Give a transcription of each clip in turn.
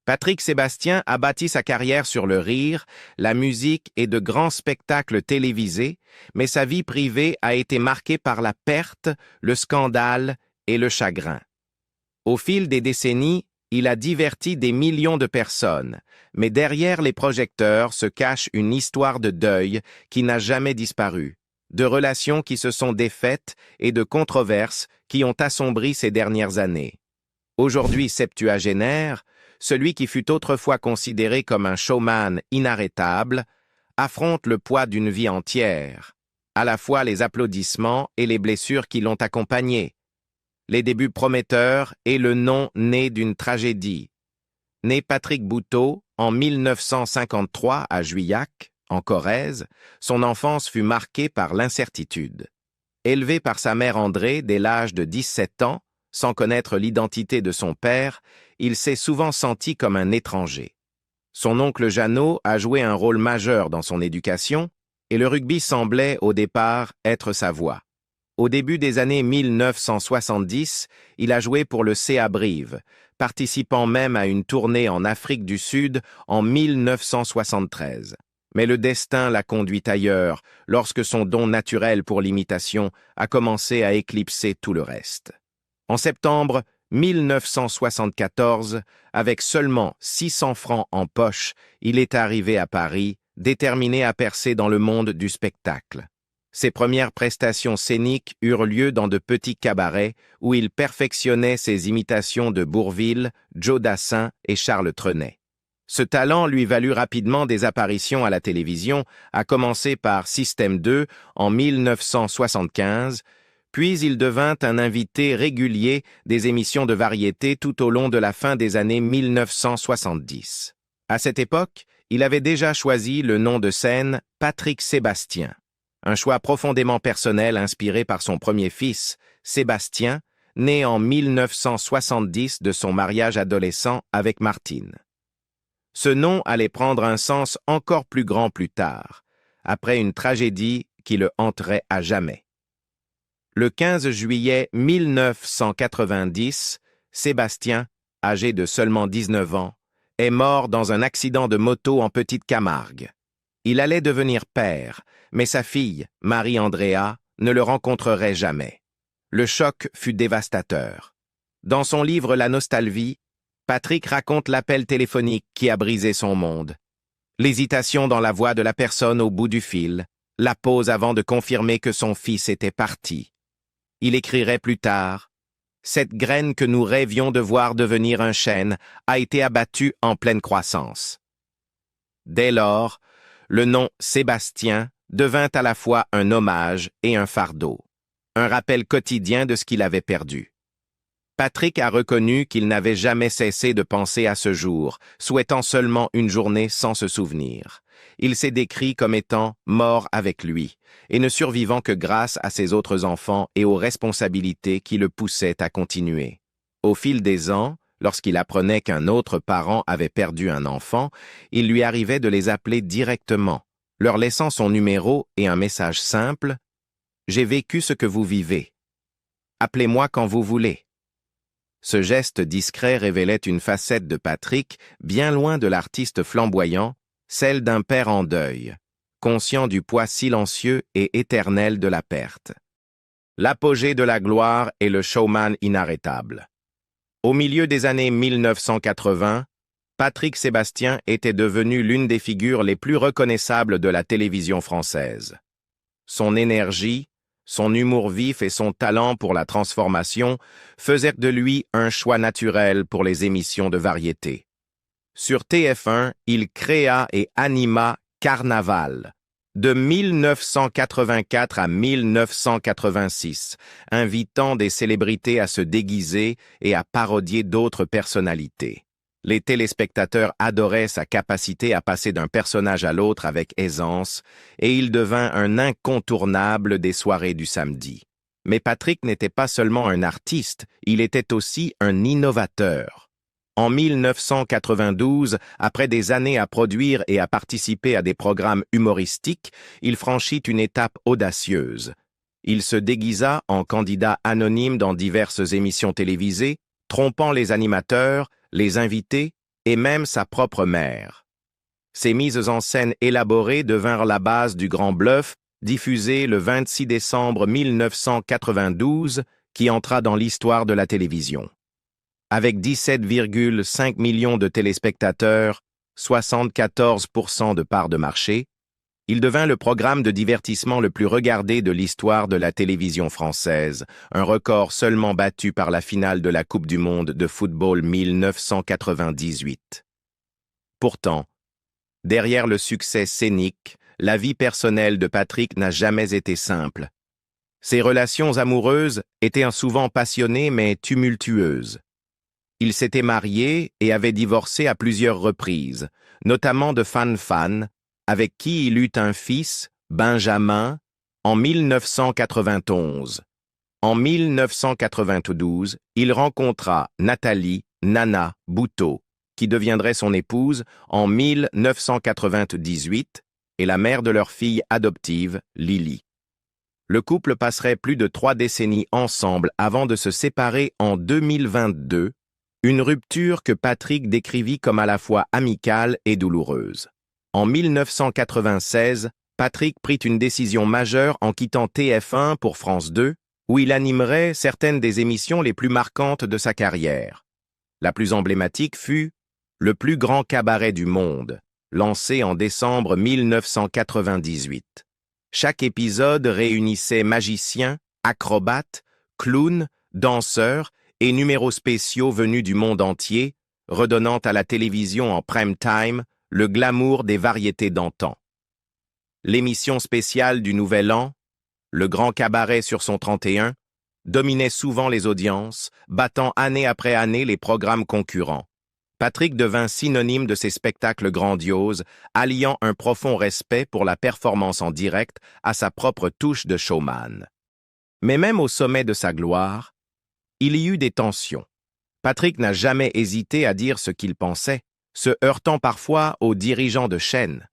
Patrick Sébastien a bâti sa carrière sur le rire, la musique et de grands spectacles télévisés, mais sa vie privée a été marquée par la perte, le scandale et le chagrin. Au fil des décennies, il a diverti des millions de personnes, mais derrière les projecteurs se cache une histoire de deuil qui n'a jamais disparu, de relations qui se sont défaites et de controverses qui ont assombri ces dernières années. Aujourd'hui septuagénaire, celui qui fut autrefois considéré comme un showman inarrêtable affronte le poids d'une vie entière, à la fois les applaudissements et les blessures qui l'ont accompagné, les débuts prometteurs et le nom né d'une tragédie. Né Patrick Bouteau en 1953 à Juillac, en Corrèze, son enfance fut marquée par l'incertitude. Élevé par sa mère Andrée dès l'âge de 17 ans, sans connaître l'identité de son père, il s'est souvent senti comme un étranger. Son oncle Jeannot a joué un rôle majeur dans son éducation, et le rugby semblait, au départ, être sa voie. Au début des années 1970, il a joué pour le CA Brive, participant même à une tournée en Afrique du Sud en 1973. Mais le destin l'a conduit ailleurs, lorsque son don naturel pour l'imitation a commencé à éclipser tout le reste. En septembre 1974, avec seulement 600 francs en poche, il est arrivé à Paris, déterminé à percer dans le monde du spectacle. Ses premières prestations scéniques eurent lieu dans de petits cabarets où il perfectionnait ses imitations de Bourvil, Joe Dassin et Charles Trenet. Ce talent lui valut rapidement des apparitions à la télévision, à commencer par Système 2 en 1975, puis il devint un invité régulier des émissions de variété tout au long de la fin des années 1970. À cette époque, il avait déjà choisi le nom de scène Patrick Sébastien, un choix profondément personnel inspiré par son premier fils, Sébastien, né en 1970 de son mariage adolescent avec Martine. Ce nom allait prendre un sens encore plus grand plus tard, après une tragédie qui le hanterait à jamais. Le 15 juillet 1990, Sébastien, âgé de seulement 19 ans, est mort dans un accident de moto en Petite Camargue. Il allait devenir père, mais sa fille, Marie-Andréa, ne le rencontrerait jamais. Le choc fut dévastateur. Dans son livre La Nostalgie, Patrick raconte l'appel téléphonique qui a brisé son monde. L'hésitation dans la voix de la personne au bout du fil, la pause avant de confirmer que son fils était parti. Il écrirait plus tard « Cette graine que nous rêvions de voir devenir un chêne a été abattue en pleine croissance. » Dès lors, le nom Sébastien devint à la fois un hommage et un fardeau, un rappel quotidien de ce qu'il avait perdu. Patrick a reconnu qu'il n'avait jamais cessé de penser à ce jour, souhaitant seulement une journée sans se souvenir. Il s'est décrit comme étant mort avec lui, et ne survivant que grâce à ses autres enfants et aux responsabilités qui le poussaient à continuer. Au fil des ans, lorsqu'il apprenait qu'un autre parent avait perdu un enfant, il lui arrivait de les appeler directement, leur laissant son numéro et un message simple « J'ai vécu ce que vous vivez. Appelez-moi quand vous voulez. » Ce geste discret révélait une facette de Patrick bien loin de l'artiste flamboyant, celle d'un père en deuil, conscient du poids silencieux et éternel de la perte. L'apogée de la gloire est le showman inarrêtable. Au milieu des années 1980, Patrick Sébastien était devenu l'une des figures les plus reconnaissables de la télévision française. Son énergie, son humour vif et son talent pour la transformation faisaient de lui un choix naturel pour les émissions de variété. Sur TF1, il créa et anima Carnaval, de 1984 à 1986, invitant des célébrités à se déguiser et à parodier d'autres personnalités. Les téléspectateurs adoraient sa capacité à passer d'un personnage à l'autre avec aisance, et il devint un incontournable des soirées du samedi. Mais Patrick n'était pas seulement un artiste, il était aussi un innovateur. En 1992, après des années à produire et à participer à des programmes humoristiques, il franchit une étape audacieuse. Il se déguisa en candidat anonyme dans diverses émissions télévisées, trompant les animateurs, les invités et même sa propre mère. Ces mises en scène élaborées devinrent la base du Grand Bluff, diffusé le 26 décembre 1992, qui entra dans l'histoire de la télévision. Avec 17,5 millions de téléspectateurs, 74% de part de marché, il devint le programme de divertissement le plus regardé de l'histoire de la télévision française, un record seulement battu par la finale de la Coupe du monde de football 1998. Pourtant, derrière le succès scénique, la vie personnelle de Patrick n'a jamais été simple. Ses relations amoureuses étaient souvent passionnées mais tumultueuses. Il s'était marié et avait divorcé à plusieurs reprises, notamment de Fan Fan, avec qui il eut un fils, Benjamin, en 1991. En 1992, il rencontra Nathalie Nana Boutot, qui deviendrait son épouse en 1998 et la mère de leur fille adoptive, Lily. Le couple passerait plus de 3 décennies ensemble avant de se séparer en 2022, une rupture que Patrick décrivit comme à la fois amicale et douloureuse. En 1996, Patrick prit une décision majeure en quittant TF1 pour France 2, où il animerait certaines des émissions les plus marquantes de sa carrière. La plus emblématique fut Le plus grand cabaret du monde, lancé en décembre 1998. Chaque épisode réunissait magiciens, acrobates, clowns, danseurs et numéros spéciaux venus du monde entier, redonnant à la télévision en prime time le glamour des variétés d'antan. L'émission spéciale du Nouvel An, Le Grand Cabaret sur son 31, dominait souvent les audiences, battant année après année les programmes concurrents. Patrick devint synonyme de ces spectacles grandioses, alliant un profond respect pour la performance en direct à sa propre touche de showman. Mais même au sommet de sa gloire, il y eut des tensions. Patrick n'a jamais hésité à dire ce qu'il pensait, se heurtant parfois aux dirigeants de chaîne.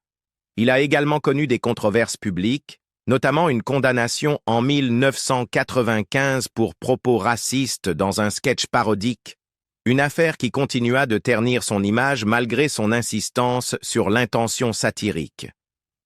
Il a également connu des controverses publiques, notamment une condamnation en 1995 pour propos racistes dans un sketch parodique, une affaire qui continua de ternir son image malgré son insistance sur l'intention satirique.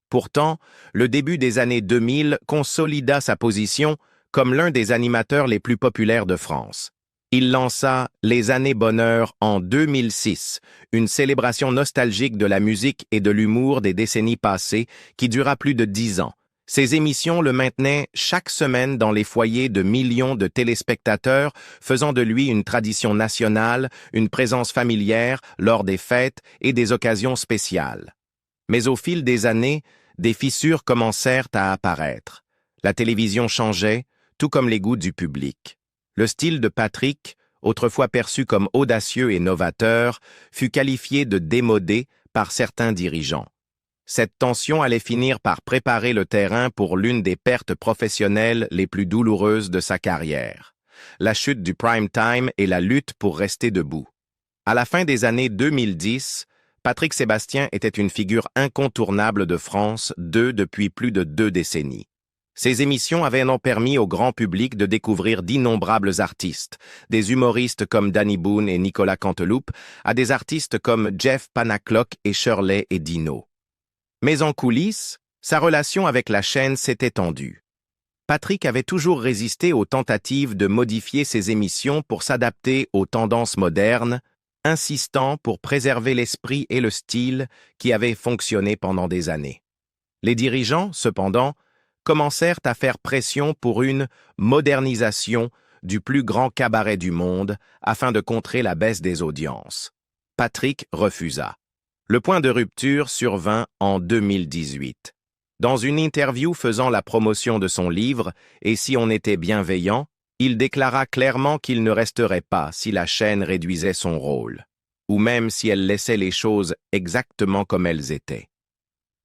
Pourtant, le début des années 2000 consolida sa position comme l'un des animateurs les plus populaires de France. Il lança Les Années Bonheur en 2006, une célébration nostalgique de la musique et de l'humour des décennies passées qui dura plus de 10 ans. Ces émissions le maintenaient chaque semaine dans les foyers de millions de téléspectateurs, faisant de lui une tradition nationale, une présence familière lors des fêtes et des occasions spéciales. Mais au fil des années, des fissures commencèrent à apparaître. La télévision changeait, tout comme les goûts du public. Le style de Patrick, autrefois perçu comme audacieux et novateur, fut qualifié de démodé par certains dirigeants. Cette tension allait finir par préparer le terrain pour l'une des pertes professionnelles les plus douloureuses de sa carrière. La chute du prime time et la lutte pour rester debout. À la fin des années 2010, Patrick Sébastien était une figure incontournable de France 2 depuis plus de 2 décennies. Ces émissions avaient non permis au grand public de découvrir d'innombrables artistes, des humoristes comme Danny Boone et Nicolas Canteloupe, à des artistes comme Jeff Panaclock et Shirley et Dino. Mais en coulisses, sa relation avec la chaîne s'était tendue. Patrick avait toujours résisté aux tentatives de modifier ses émissions pour s'adapter aux tendances modernes, insistant pour préserver l'esprit et le style qui avaient fonctionné pendant des années. Les dirigeants, cependant, commencèrent à faire pression pour une modernisation du plus grand cabaret du monde afin de contrer la baisse des audiences. Patrick refusa. Le point de rupture survint en 2018. Dans une interview faisant la promotion de son livre « Et si on était bienveillant », il déclara clairement qu'il ne resterait pas si la chaîne réduisait son rôle, ou même si elle laissait les choses exactement comme elles étaient.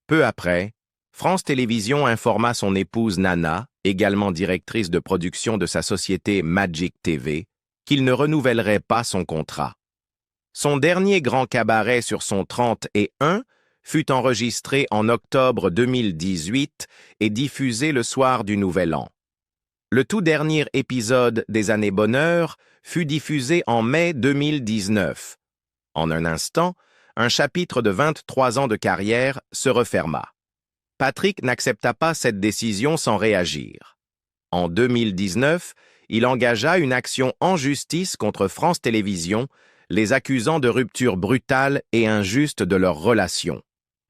Peu après, France Télévisions informa son épouse Nana, également directrice de production de sa société Magic TV, qu'il ne renouvellerait pas son contrat. Son dernier grand cabaret sur son 31 fut enregistré en octobre 2018 et diffusé le soir du Nouvel An. Le tout dernier épisode des Années Bonheur fut diffusé en mai 2019. En un instant, un chapitre de 23 ans de carrière se referma. Patrick n'accepta pas cette décision sans réagir. En 2019, il engagea une action en justice contre France Télévisions, les accusant de rupture brutale et injuste de leur relation.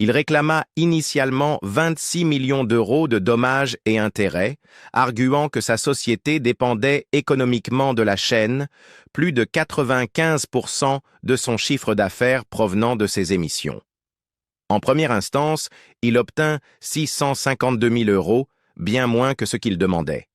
Il réclama initialement 26 millions d'euros de dommages et intérêts, arguant que sa société dépendait économiquement de la chaîne, plus de 95% de son chiffre d'affaires provenant de ses émissions. En première instance, il obtint 652 000 euros, bien moins que ce qu'il demandait.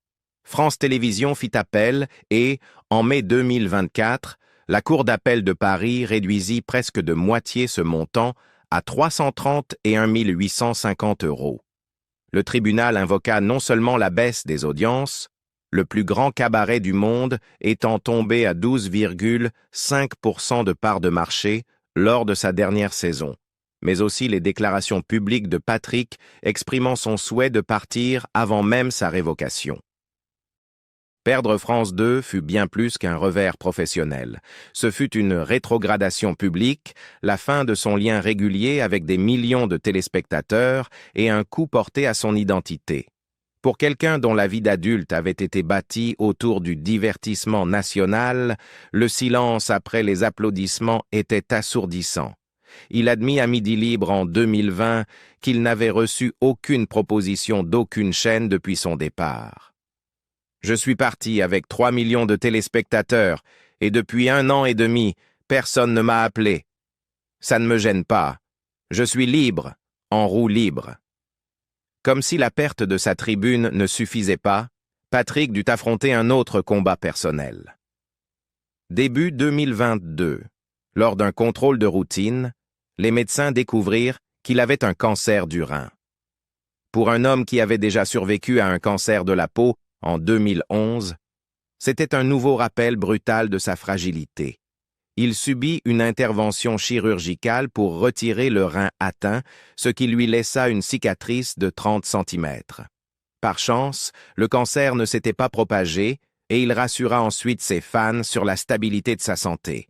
France Télévisions fit appel et, en mai 2024, la Cour d'appel de Paris réduisit presque de moitié ce montant à 331 850 euros. Le tribunal invoqua non seulement la baisse des audiences, le plus grand cabaret du monde étant tombé à 12,5% de part de marché lors de sa dernière saison, mais aussi les déclarations publiques de Patrick exprimant son souhait de partir avant même sa révocation. Perdre France 2 fut bien plus qu'un revers professionnel. Ce fut une rétrogradation publique, la fin de son lien régulier avec des millions de téléspectateurs et un coup porté à son identité. Pour quelqu'un dont la vie d'adulte avait été bâtie autour du divertissement national, le silence après les applaudissements était assourdissant. Il admit à Midi Libre en 2020 qu'il n'avait reçu aucune proposition d'aucune chaîne depuis son départ. Je suis parti avec 3 millions de téléspectateurs et depuis 1 an et demi, personne ne m'a appelé. Ça ne me gêne pas. Je suis libre, en roue libre. Comme si la perte de sa tribune ne suffisait pas, Patrick dut affronter un autre combat personnel. Début 2022, lors d'un contrôle de routine, les médecins découvrirent qu'il avait un cancer du rein. Pour un homme qui avait déjà survécu à un cancer de la peau, en 2011, c'était un nouveau rappel brutal de sa fragilité. Il subit une intervention chirurgicale pour retirer le rein atteint, ce qui lui laissa une cicatrice de 30 cm. Par chance, le cancer ne s'était pas propagé et il rassura ensuite ses fans sur la stabilité de sa santé.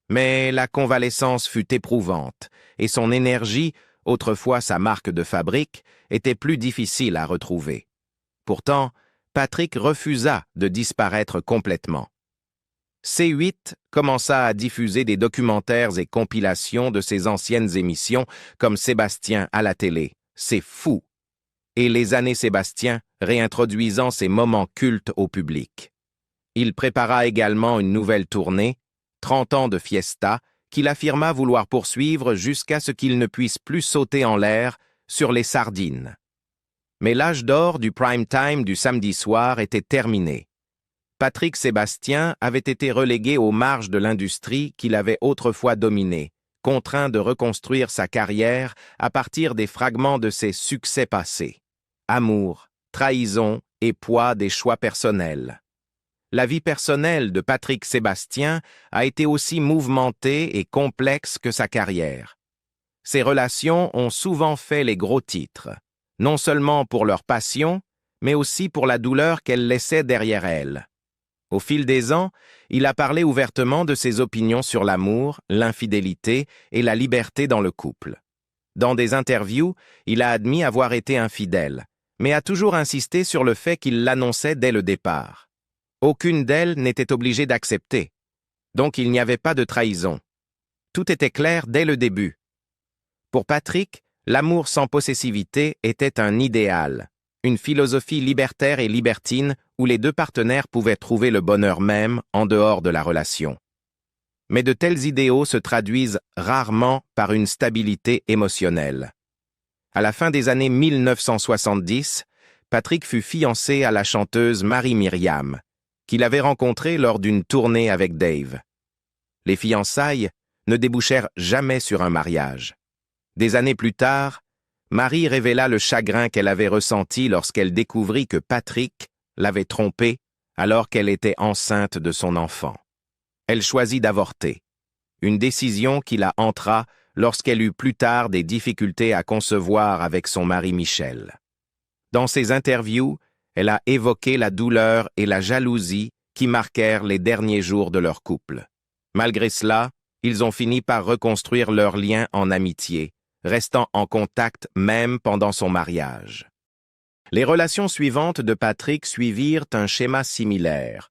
Mais la convalescence fut éprouvante et son énergie, autrefois sa marque de fabrique, était plus difficile à retrouver. Pourtant, Patrick refusa de disparaître complètement. C8 commença à diffuser des documentaires et compilations de ses anciennes émissions comme Sébastien à la télé. C'est fou! Et les années Sébastien réintroduisant ces moments cultes au public. Il prépara également une nouvelle tournée, 30 ans de fiesta, qu'il affirma vouloir poursuivre jusqu'à ce qu'il ne puisse plus sauter en l'air sur les sardines. Mais l'âge d'or du prime time du samedi soir était terminé. Patrick Sébastien avait été relégué aux marges de l'industrie qu'il avait autrefois dominée, contraint de reconstruire sa carrière à partir des fragments de ses succès passés. Amour, trahison et poids des choix personnels. La vie personnelle de Patrick Sébastien a été aussi mouvementée et complexe que sa carrière. Ses relations ont souvent fait les gros titres, non seulement pour leur passion, mais aussi pour la douleur qu'elle laissait derrière elle. Au fil des ans, il a parlé ouvertement de ses opinions sur l'amour, l'infidélité et la liberté dans le couple. Dans des interviews, il a admis avoir été infidèle, mais a toujours insisté sur le fait qu'il l'annonçait dès le départ. Aucune d'elles n'était obligée d'accepter. Donc il n'y avait pas de trahison. Tout était clair dès le début. Pour Patrick, l'amour sans possessivité était un idéal, une philosophie libertaire et libertine où les deux partenaires pouvaient trouver le bonheur même en dehors de la relation. Mais de tels idéaux se traduisent rarement par une stabilité émotionnelle. À la fin des années 1970, Patrick fut fiancé à la chanteuse Marie-Myriam, qu'il avait rencontrée lors d'une tournée avec Dave. Les fiançailles ne débouchèrent jamais sur un mariage. Des années plus tard, Marie révéla le chagrin qu'elle avait ressenti lorsqu'elle découvrit que Patrick l'avait trompée alors qu'elle était enceinte de son enfant. Elle choisit d'avorter, une décision qui la hantera lorsqu'elle eut plus tard des difficultés à concevoir avec son mari Michel. Dans ses interviews, elle a évoqué la douleur et la jalousie qui marquèrent les derniers jours de leur couple. Malgré cela, Ils ont fini par reconstruire leur lien en amitié, restant en contact même pendant son mariage. Les relations suivantes de Patrick suivirent un schéma similaire,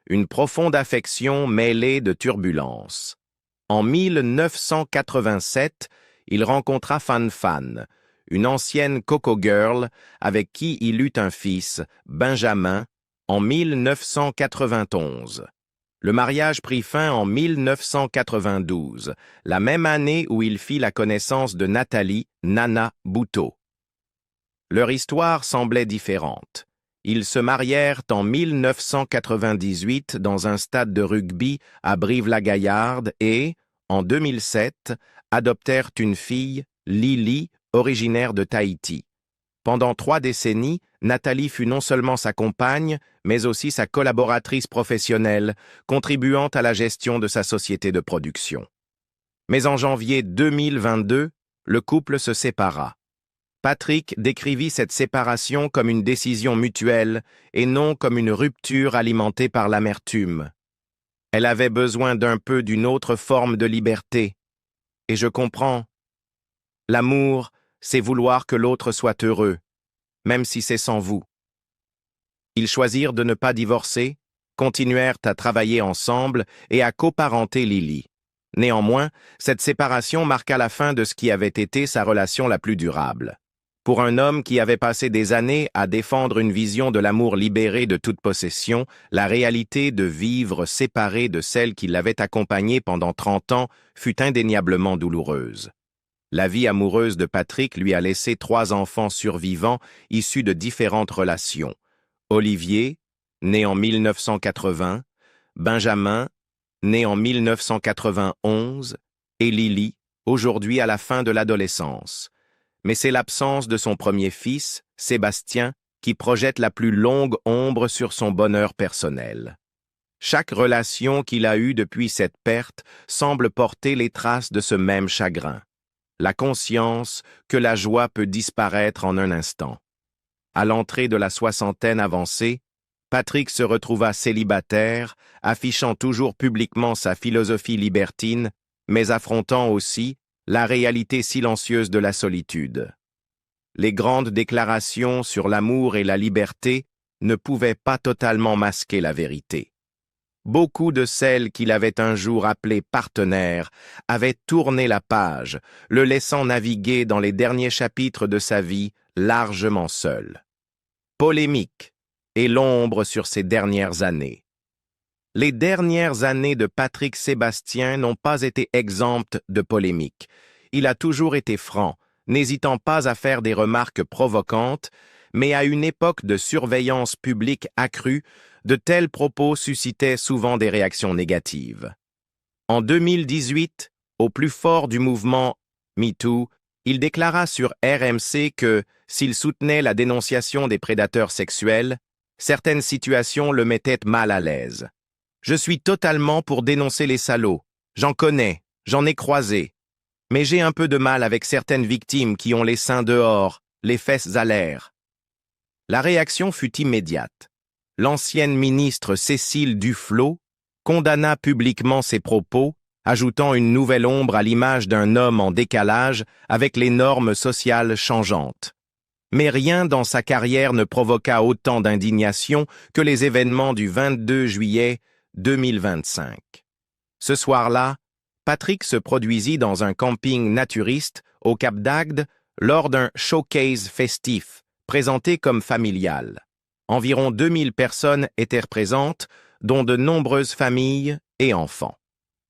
une profonde affection mêlée de turbulences. En 1987, il rencontra Fan Fan, une ancienne Coco Girl avec qui il eut un fils, Benjamin, en 1991. Le mariage prit fin en 1992, la même année où il fit la connaissance de Nathalie Nana Bouteau. Leur histoire semblait différente. Ils se marièrent en 1998 dans un stade de rugby à Brive-la-Gaillarde et, en 2007, adoptèrent une fille, Lily, originaire de Tahiti. Pendant 3 décennies, Nathalie fut non seulement sa compagne, mais aussi sa collaboratrice professionnelle, contribuant à la gestion de sa société de production. Mais en janvier 2022, le couple se sépara. Patrick décrivit cette séparation comme une décision mutuelle et non comme une rupture alimentée par l'amertume. Elle avait besoin d'un peu d'une autre forme de liberté. Et je comprends. L'amour, c'est vouloir que l'autre soit heureux, même si c'est sans vous. Ils choisirent de ne pas divorcer, continuèrent à travailler ensemble et à coparenter Lily. Néanmoins, cette séparation marqua la fin de ce qui avait été sa relation la plus durable. Pour un homme qui avait passé des années à défendre une vision de l'amour libéré de toute possession, la réalité de vivre séparé de celle qui l'avait accompagné pendant 30 ans fut indéniablement douloureuse. La vie amoureuse de Patrick lui a laissé 3 enfants survivants issus de différentes relations. Olivier, né en 1980, Benjamin, né en 1991, et Lily, aujourd'hui à la fin de l'adolescence. Mais c'est l'absence de son premier fils, Sébastien, qui projette la plus longue ombre sur son bonheur personnel. Chaque relation qu'il a eue depuis cette perte semble porter les traces de ce même chagrin. La conscience que la joie peut disparaître en un instant. À l'entrée de la soixantaine avancée, Patrick se retrouva célibataire, affichant toujours publiquement sa philosophie libertine, mais affrontant aussi la réalité silencieuse de la solitude. Les grandes déclarations sur l'amour et la liberté ne pouvaient pas totalement masquer la vérité. Beaucoup de celles qu'il avait un jour appelées partenaires avaient tourné la page, le laissant naviguer dans les derniers chapitres de sa vie largement seul. Polémique et l'ombre sur ses dernières années. Les dernières années de Patrick Sébastien n'ont pas été exemptes de polémiques. Il a toujours été franc, n'hésitant pas à faire des remarques provocantes, mais à une époque de surveillance publique accrue, de tels propos suscitaient souvent des réactions négatives. En 2018, au plus fort du mouvement MeToo, il déclara sur RMC que, s'il soutenait la dénonciation des prédateurs sexuels, certaines situations le mettaient mal à l'aise. « Je suis totalement pour dénoncer les salauds. J'en connais, j'en ai croisé. Mais j'ai un peu de mal avec certaines victimes qui ont les seins dehors, les fesses à l'air. » La réaction fut immédiate. L'ancienne ministre Cécile Duflot condamna publiquement ces propos, ajoutant une nouvelle ombre à l'image d'un homme en décalage avec les normes sociales changeantes. Mais rien dans sa carrière ne provoqua autant d'indignation que les événements du 22 juillet 2025. Ce soir-là, Patrick se produisit dans un camping naturiste au Cap d'Agde lors d'un showcase festif, présenté comme familial. Environ 2000 personnes étaient présentes, dont de nombreuses familles et enfants.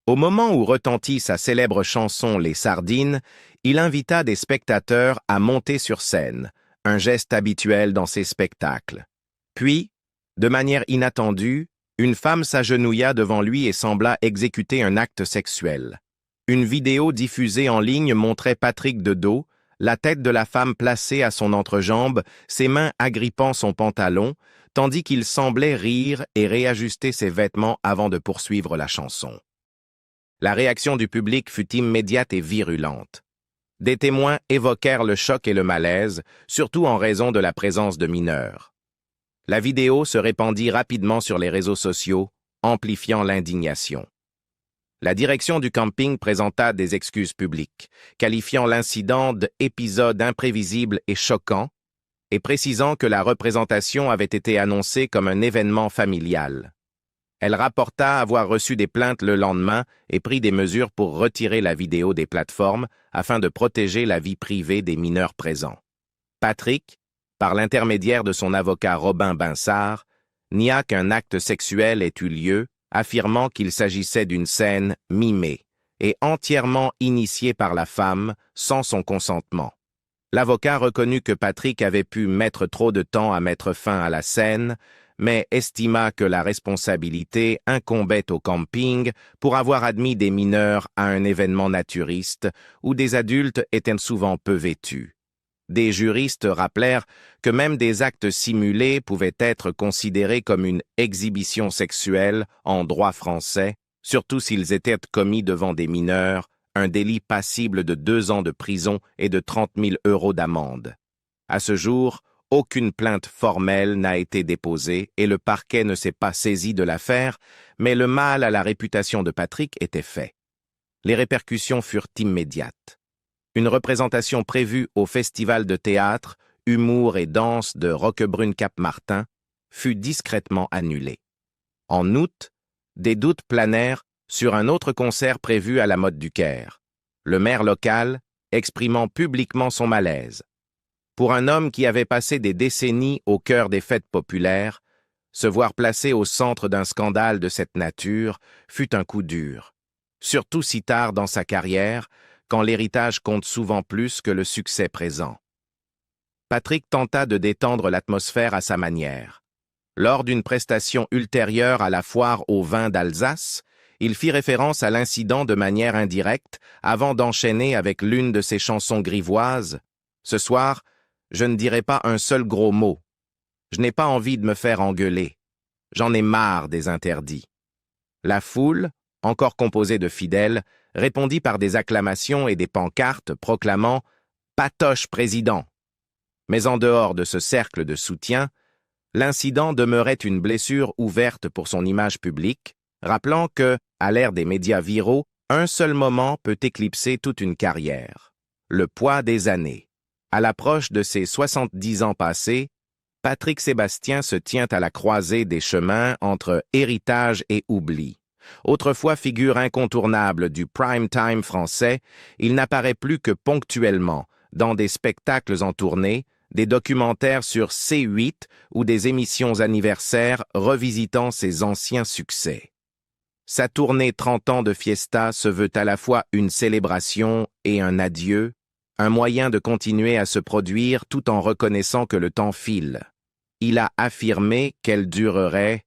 Au moment où retentit sa célèbre chanson « Les Sardines », il invita des spectateurs à monter sur scène, un geste habituel dans ses spectacles. Puis, de manière inattendue, une femme s'agenouilla devant lui et sembla exécuter un acte sexuel. Une vidéo diffusée en ligne montrait Patrick de dos, la tête de la femme placée à son entrejambe, ses mains agrippant son pantalon, tandis qu'il semblait rire et réajuster ses vêtements avant de poursuivre la chanson. La réaction du public fut immédiate et virulente. Des témoins évoquèrent le choc et le malaise, surtout en raison de la présence de mineurs. La vidéo se répandit rapidement sur les réseaux sociaux, amplifiant l'indignation. La direction du camping présenta des excuses publiques, qualifiant l'incident d'épisode imprévisible et choquant, et précisant que la représentation avait été annoncée comme un événement familial. Elle rapporta avoir reçu des plaintes le lendemain et pris des mesures pour retirer la vidéo des plateformes afin de protéger la vie privée des mineurs présents. Patrick, par l'intermédiaire de son avocat Robin Binsard, nia qu'un acte sexuel ait eu lieu, affirmant qu'il s'agissait d'une scène mimée et entièrement initiée par la femme sans son consentement. L'avocat reconnut que Patrick avait pu mettre trop de temps à mettre fin à la scène, mais estima que la responsabilité incombait au camping pour avoir admis des mineurs à un événement naturiste où des adultes étaient souvent peu vêtus. Des juristes rappelèrent que même des actes simulés pouvaient être considérés comme une exhibition sexuelle en droit français, surtout s'ils étaient commis devant des mineurs, un délit passible de 2 ans de prison et de 30 000 € d'amende. À ce jour, aucune plainte formelle n'a été déposée et le parquet ne s'est pas saisi de l'affaire, mais le mal à la réputation de Patrick était fait. Les répercussions furent immédiates. Une représentation prévue au Festival de théâtre, humour et danse de Roquebrune-Cap-Martin fut discrètement annulée. En août, des doutes planèrent sur un autre concert prévu à la Motte du Caire, le maire local exprimant publiquement son malaise. Pour un homme qui avait passé des décennies au cœur des fêtes populaires, se voir placé au centre d'un scandale de cette nature fut un coup dur, surtout si tard dans sa carrière, quand l'héritage compte souvent plus que le succès présent. Patrick tenta de détendre l'atmosphère à sa manière. Lors d'une prestation ultérieure à la foire au vin d'Alsace, il fit référence à l'incident de manière indirecte avant d'enchaîner avec l'une de ses chansons grivoises. « Ce soir, je ne dirai pas un seul gros mot. Je n'ai pas envie de me faire engueuler. J'en ai marre des interdits. » La foule, encore composée de fidèles, répondit par des acclamations et des pancartes proclamant « Patoche président ». Mais en dehors de ce cercle de soutien, l'incident demeurait une blessure ouverte pour son image publique, rappelant que, à l'ère des médias viraux, un seul moment peut éclipser toute une carrière. Le poids des années. À l'approche de ses 70 ans passés, Patrick Sébastien se tient à la croisée des chemins entre héritage et oubli. Autrefois figure incontournable du prime time français, il n'apparaît plus que ponctuellement, dans des spectacles en tournée, des documentaires sur C8 ou des émissions anniversaires revisitant ses anciens succès. Sa tournée 30 ans de Fiesta se veut à la fois une célébration et un adieu, un moyen de continuer à se produire tout en reconnaissant que le temps file. Il a affirmé qu'elle durerait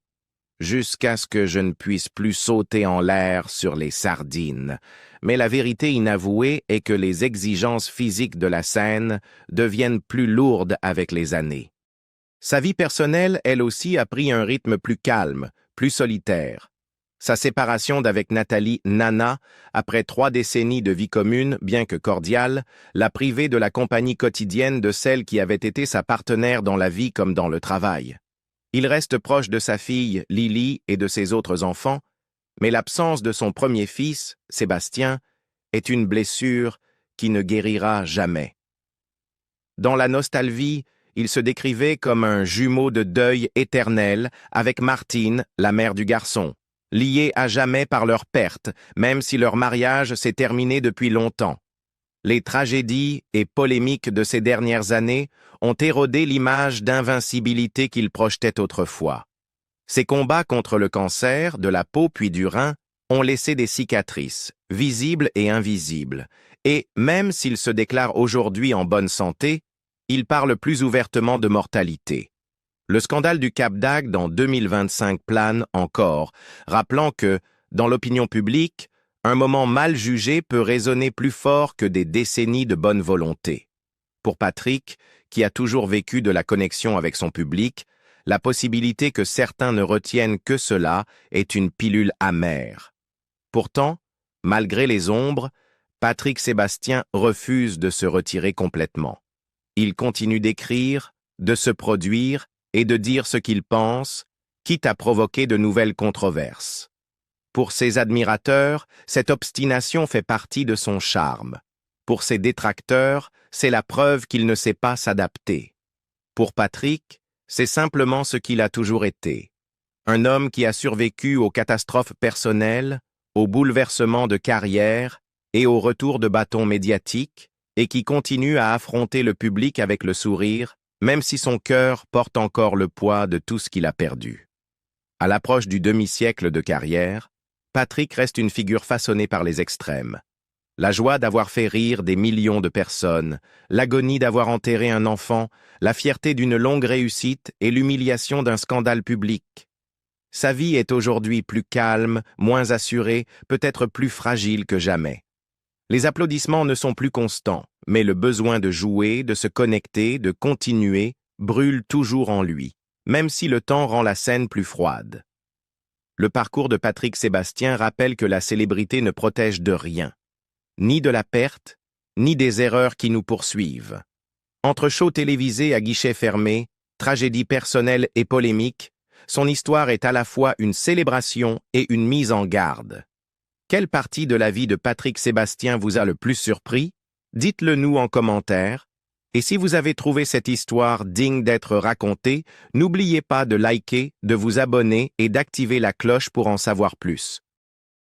jusqu'à ce que je ne puisse plus sauter en l'air sur les sardines. Mais la vérité inavouée est que les exigences physiques de la scène deviennent plus lourdes avec les années. Sa vie personnelle, elle aussi, a pris un rythme plus calme, plus solitaire. Sa séparation d'avec Nathalie Nana, après 3 décennies de vie commune, bien que cordiale, l'a privée de la compagnie quotidienne de celle qui avait été sa partenaire dans la vie comme dans le travail. Il reste proche de sa fille, Lily, et de ses autres enfants, mais l'absence de son premier fils, Sébastien, est une blessure qui ne guérira jamais. Dans la nostalgie, il se décrivait comme un jumeau de deuil éternel avec Martine, la mère du garçon, liés à jamais par leur perte, même si leur mariage s'est terminé depuis longtemps. Les tragédies et polémiques de ces dernières années ont érodé l'image d'invincibilité qu'il projetait autrefois. Ses combats contre le cancer, de la peau puis du rein, ont laissé des cicatrices, visibles et invisibles, et même s'il se déclare aujourd'hui en bonne santé, il parle plus ouvertement de mortalité. Le scandale du Cap d'Agde en 2025 plane encore, rappelant que, dans l'opinion publique, un moment mal jugé peut résonner plus fort que des décennies de bonne volonté. Pour Patrick, qui a toujours vécu de la connexion avec son public, la possibilité que certains ne retiennent que cela est une pilule amère. Pourtant, malgré les ombres, Patrick Sébastien refuse de se retirer complètement. Il continue d'écrire, de se produire et de dire ce qu'il pense, quitte à provoquer de nouvelles controverses. Pour ses admirateurs, cette obstination fait partie de son charme. Pour ses détracteurs, c'est la preuve qu'il ne sait pas s'adapter. Pour Patrick, c'est simplement ce qu'il a toujours été. Un homme qui a survécu aux catastrophes personnelles, aux bouleversements de carrière et aux retours de bâton médiatiques, et qui continue à affronter le public avec le sourire, même si son cœur porte encore le poids de tout ce qu'il a perdu. À l'approche du demi-siècle de carrière, Patrick reste une figure façonnée par les extrêmes. La joie d'avoir fait rire des millions de personnes, l'agonie d'avoir enterré un enfant, la fierté d'une longue réussite et l'humiliation d'un scandale public. Sa vie est aujourd'hui plus calme, moins assurée, peut-être plus fragile que jamais. Les applaudissements ne sont plus constants, mais le besoin de jouer, de se connecter, de continuer, brûle toujours en lui, même si le temps rend la scène plus froide. Le parcours de Patrick Sébastien rappelle que la célébrité ne protège de rien, ni de la perte, ni des erreurs qui nous poursuivent. Entre shows télévisés à guichets fermés, tragédies personnelles et polémiques, son histoire est à la fois une célébration et une mise en garde. Quelle partie de la vie de Patrick Sébastien vous a le plus surpris? Dites-le nous en commentaire. Et si vous avez trouvé cette histoire digne d'être racontée, n'oubliez pas de liker, de vous abonner et d'activer la cloche pour en savoir plus.